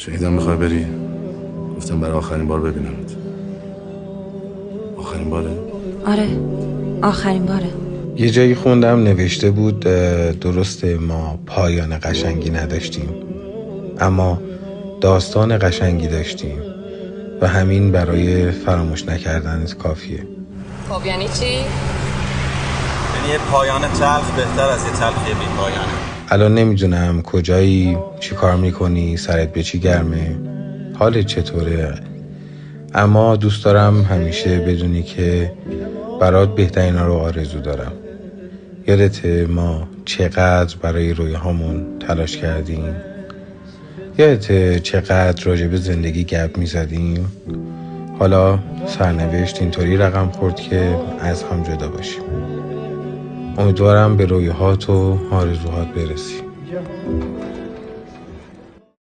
شنیدم میخوای بری. گفتم برای آخرین بار ببینمت. آخرین باره؟ آره، آخرین باره. یه جایی خوندم نوشته بود درسته ما پایان قشنگی نداشتیم، اما داستان قشنگی داشتیم و همین برای فراموش نکردنت کافیه. خب یعنی چی؟ یعنی یه پایان تلخ بهتر از یه تلخی بی پایانه. الان نمیدونم کجایی، چی کار میکنی، سرت به چی گرمه، حالت چطوره، اما دوست دارم همیشه بدونی که برات بهترینا رو آرزو دارم. یادته ما چقدر برای رویاهامون تلاش کردیم؟ یادته چقدر راجع به زندگی گپ میزدیم؟ حالا سرنوشت اینطوری رقم خورد که از هم جدا باشیم. امیدوارم به رویاهات و آرزوهات برسی.